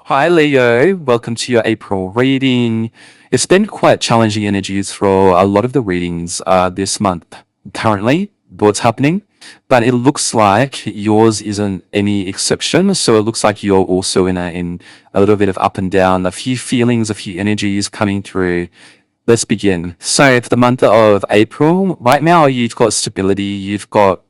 Hi, Leo. Welcome to your April reading. It's been quite challenging energies for a lot of the readings this month currently, what's happening. But it looks like yours isn't any exception. So it looks like you're also in a little bit of up and down, a few feelings, a few energies coming through. Let's begin. So for the month of April, right now you've got stability, you've got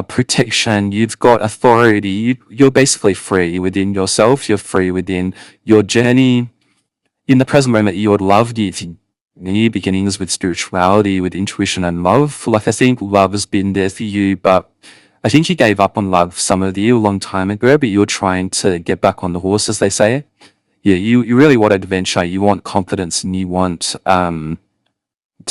protection, you've got authority, you're basically free within yourself, you're free within your journey. In the present moment, you would love new beginnings with spirituality, with intuition and love. Like I think love has been there for you, but I think you gave up on love some of you a long time ago, but you're trying to get back on the horse, as they say. Yeah, you really want adventure, you want confidence, and you want to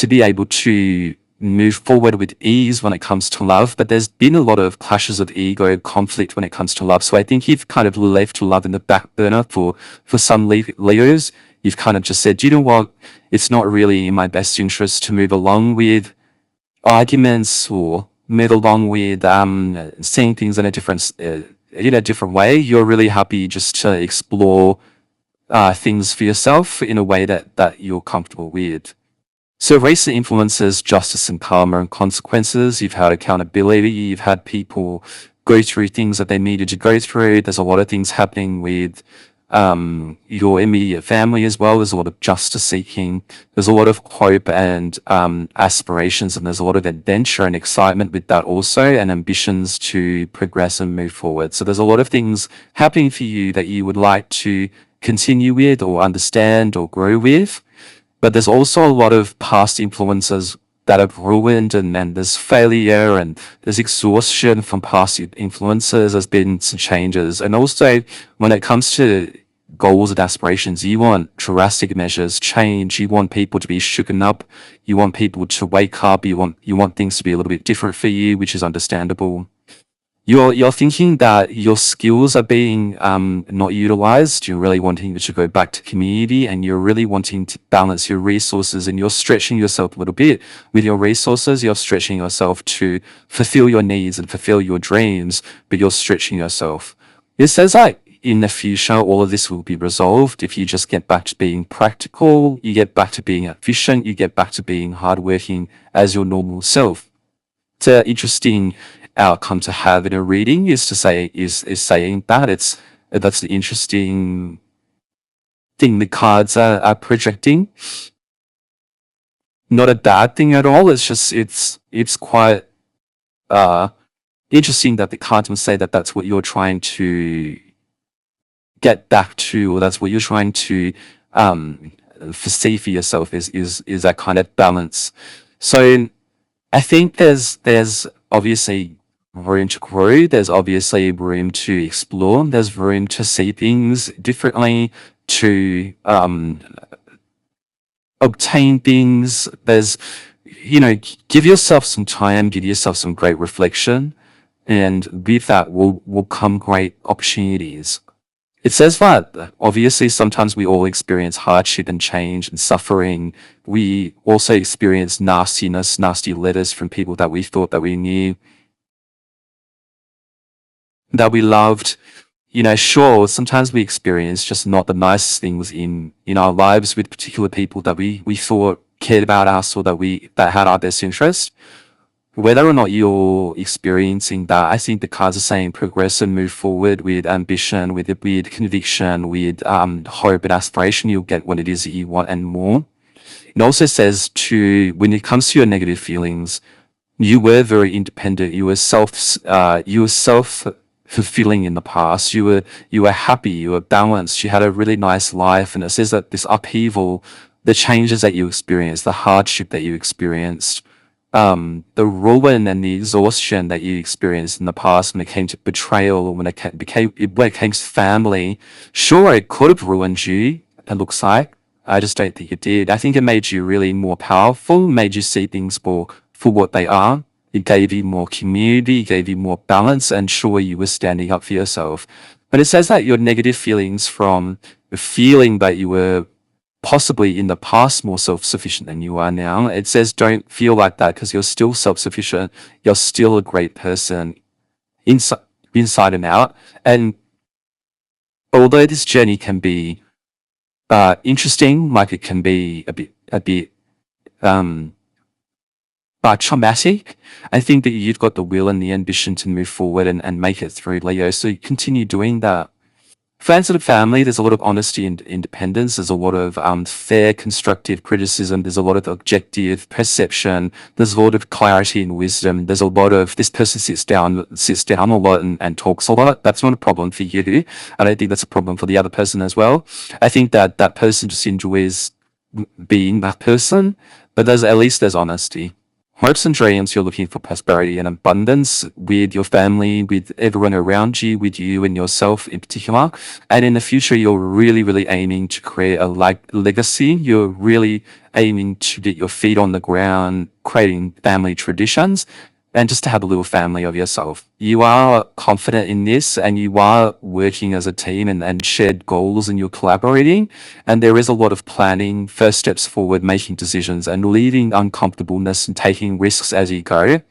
be able to move forward with ease when it comes to love, but there's been a lot of clashes of ego, conflict when it comes to love. So I think you've kind of left love in the back burner for some Leos. You've kind of just said, you know what, it's not really in my best interest to move along with arguments or move along with seeing things in a different way. You're really happy just to explore things for yourself in a way that you're comfortable with. So recent influences, justice and karma and consequences. You've had accountability. You've had people go through things that they needed to go through. There's a lot of things happening with your immediate family as well. There's a lot of justice seeking. There's a lot of hope and aspirations, and there's a lot of adventure and excitement with that also, and ambitions to progress and move forward. So there's a lot of things happening for you that you would like to continue with or understand or grow with. But there's also a lot of past influences that have ruined, and then there's failure and there's exhaustion from past influences. There's been some changes. And also when it comes to goals and aspirations, you want drastic measures, change. You want people to be shooken up. You want people to wake up. You want things to be a little bit different for you, which is understandable. You're thinking that your skills are being not utilized. You're really wanting to go back to community, and you're really wanting to balance your resources, and you're stretching yourself a little bit with your resources. You're stretching yourself to fulfill your needs and fulfill your dreams, but you're stretching yourself. It says like in the future, all of this will be resolved if you just get back to being practical, you get back to being efficient, you get back to being hardworking as your normal self. It's an interesting outcome to have in a reading is saying that that's the interesting thing the cards are projecting. Not a bad thing at all. It's just it's quite uh interesting that the cards will say that that's what you're trying to get back to, or that's what you're trying to foresee for yourself is that kind of balance. So I think there's obviously room to grow. There's obviously room to explore. There's room to see things differently, to obtain things. There's, give yourself some time, give yourself some great reflection, and with that will come great opportunities. It says that obviously sometimes we all experience hardship and change and suffering. We also experience nastiness, nasty letters from people that we thought that we knew, that we loved. Sure, sometimes we experience just not the nicest things in our lives with particular people that we thought cared about us, or that had our best interest. Whether or not you're experiencing that, I think the cards are saying progress and move forward with ambition, with conviction, with hope and aspiration. You'll get what it is that you want and more. It also says when it comes to your negative feelings, you were very independent. You were self fulfilling in the past. You were happy. You were balanced. You had a really nice life. And it says that this upheaval, the changes that you experienced, the hardship that you experienced, the ruin and the exhaustion that you experienced in the past when it came to betrayal, or when it came to family, sure, it could have ruined you. It looks like. I just don't think it did. I think it made you really more powerful, made you see things for what they are. It gave you more community, it gave you more balance, and sure, you were standing up for yourself. But it says that your negative feelings from the feeling that you were possibly in the past more self-sufficient than you are now. It says don't feel like that, because you're still self-sufficient. You're still a great person inside and out. And although this journey can be interesting, like it can be a bit um, traumatic, I think that you've got the will and the ambition to move forward and make it through, Leo. So you continue doing that. Friends of the family, there's a lot of honesty and independence. There's a lot of fair, constructive criticism. There's a lot of objective perception. There's a lot of clarity and wisdom. There's a lot of this person sits down a lot and talks a lot. That's not a problem for you. I don't think that's a problem for the other person as well. I think that that person just enjoys being that person, but there's honesty. Hopes and dreams, you're looking for prosperity and abundance with your family, with everyone around you, with you and yourself in particular. And in the future, you're really, really aiming to create a legacy. You're really aiming to get your feet on the ground, creating family traditions, and just to have a little family of yourself. You are confident in this and you are working as a team and shared goals and you're collaborating. And there is a lot of planning, first steps forward, making decisions and leaving uncomfortableness and taking risks as you go.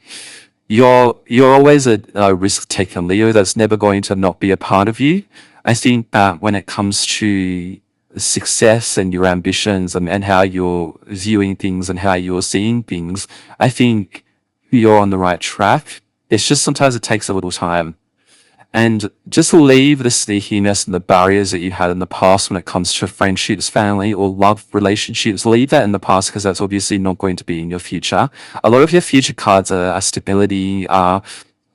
You're always a risk taker, Leo. That's never going to not be a part of you. I think that when it comes to success and your ambitions and how you're viewing things and how you're seeing things, I think you're on the right track. It's just sometimes it takes a little time. And just leave the sneakiness and the barriers that you had in the past when it comes to friendships, family, or love relationships. Leave that in the past because that's obviously not going to be in your future. A lot of your future cards are stability,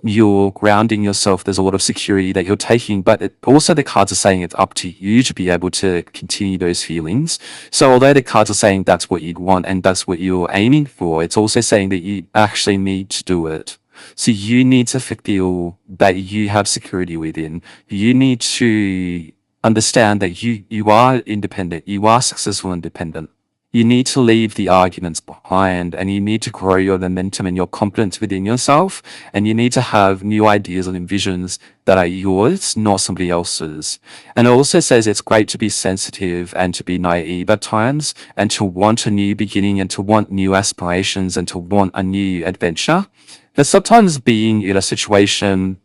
you're grounding yourself. There's a lot of security that you're taking, but also the cards are saying it's up to you to be able to continue those feelings. So although the cards are saying that's what you'd want and that's what you're aiming for, it's also saying that you actually need to do it. So you need to feel that you have security within. You need to understand that you are independent. You are successful and independent. You need to leave the arguments behind and you need to grow your momentum and your confidence within yourself. And you need to have new ideas and visions that are yours, not somebody else's. And it also says it's great to be sensitive and to be naive at times and to want a new beginning and to want new aspirations and to want a new adventure. But sometimes being in a situation,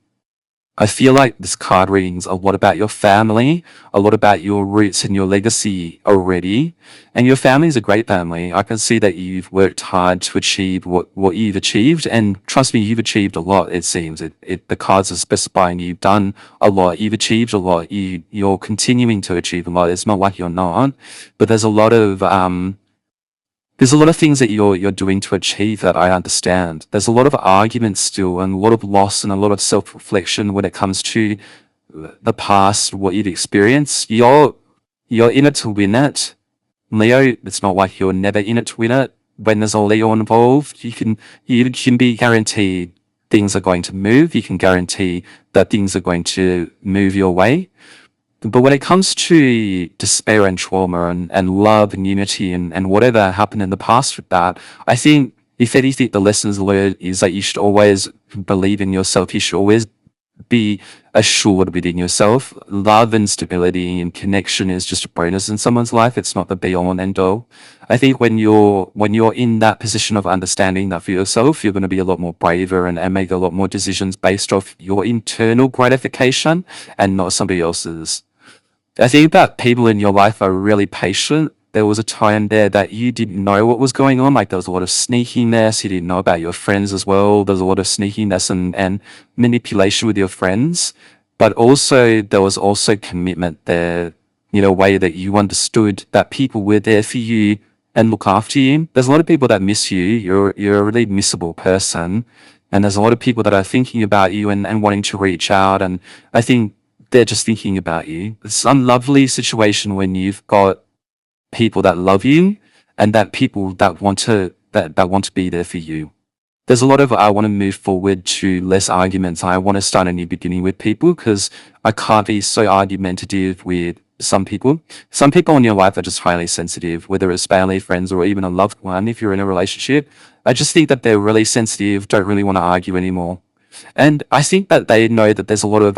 I feel like this card reading's a lot about your family, a lot about your roots and your legacy already. And your family is a great family. I can see that you've worked hard to achieve what you've achieved. And trust me, you've achieved a lot, it seems. The cards are specifying you've done a lot. You've achieved a lot. You're continuing to achieve a lot. It's not like you're not. But there's a lot of things that you're doing to achieve that I understand. There's a lot of arguments still and a lot of loss and a lot of self-reflection when it comes to the past, what you've experienced. You're in it to win it. Leo, it's not like you're never in it to win it. When there's a Leo involved, you can be guaranteed things are going to move. You can guarantee that things are going to move your way. But when it comes to despair and trauma and love and unity and whatever happened in the past with that, I think if anything, the lessons learned is that you should always believe in yourself. You should always be assured within yourself. Love and stability and connection is just a bonus in someone's life. It's not the be all and end all. I think when you're in that position of understanding that for yourself, you're going to be a lot more braver and make a lot more decisions based off your internal gratification and not somebody else's. I think that people in your life are really patient. There was a time there that you didn't know what was going on. Like there was a lot of sneakiness. You didn't know about your friends as well. There's a lot of sneakiness and manipulation with your friends. But also there was also commitment there, a way that you understood that people were there for you and look after you. There's a lot of people that miss you. You're a really missable person. And there's a lot of people that are thinking about you and wanting to reach out. And I think they're just thinking about you. It's a lovely situation when you've got people that love you and that people that want to be there for you. There's a lot of I want to move forward to less arguments. I want to start a new beginning with people because I can't be so argumentative with some people. Some people in your life are just highly sensitive, whether it's family, friends, or even a loved one. If you're in a relationship, I just think that they're really sensitive, don't really want to argue anymore. And I think that they know that there's a lot of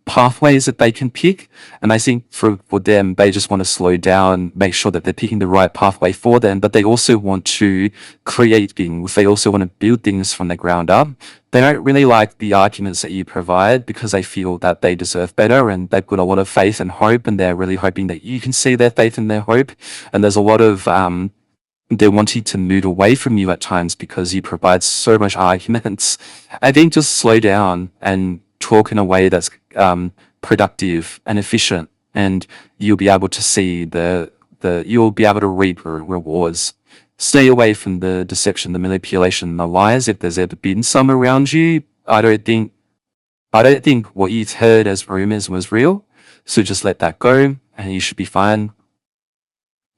pathways that they can pick. And I think for them, they just want to slow down, make sure that they're picking the right pathway for them, but they also want to create things. They also want to build things from the ground up. They don't really like the arguments that you provide because they feel that they deserve better and they've got a lot of faith and hope, and they're really hoping that you can see their faith and their hope. And there's a lot of, they're wanting to move away from you at times because you provide so much arguments. I think just slow down and talk in a way that's productive and efficient, and you'll be able to see you'll be able to reap rewards. Stay away from the deception, the manipulation, the lies. If there's ever been some around you, I don't think what you've heard as rumors was real. So just let that go and you should be fine.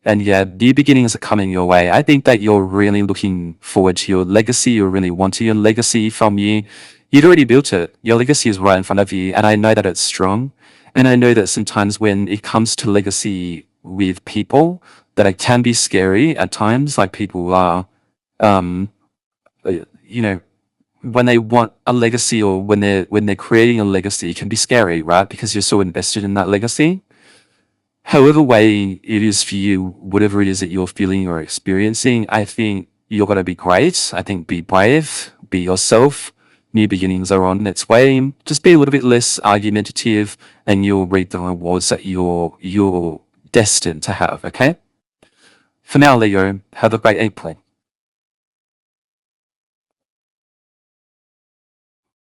And yeah, new beginnings are coming your way. I think that you're really looking forward to your legacy. You're really wanting your legacy from you. You'd already built it. Your legacy is right in front of you. And I know that it's strong. And I know that sometimes when it comes to legacy with people, that it can be scary at times. Like people are, you know, when they want a legacy or when they're creating a legacy, it can be scary, right? Because you're so invested in that legacy. However way it is for you, whatever it is that you're feeling or experiencing, I think you're going to be great. I think be brave, be yourself. New beginnings are on its way. Just be a little bit less argumentative and you'll reap the rewards that you're destined to have, okay? For now, Leo, have a great April.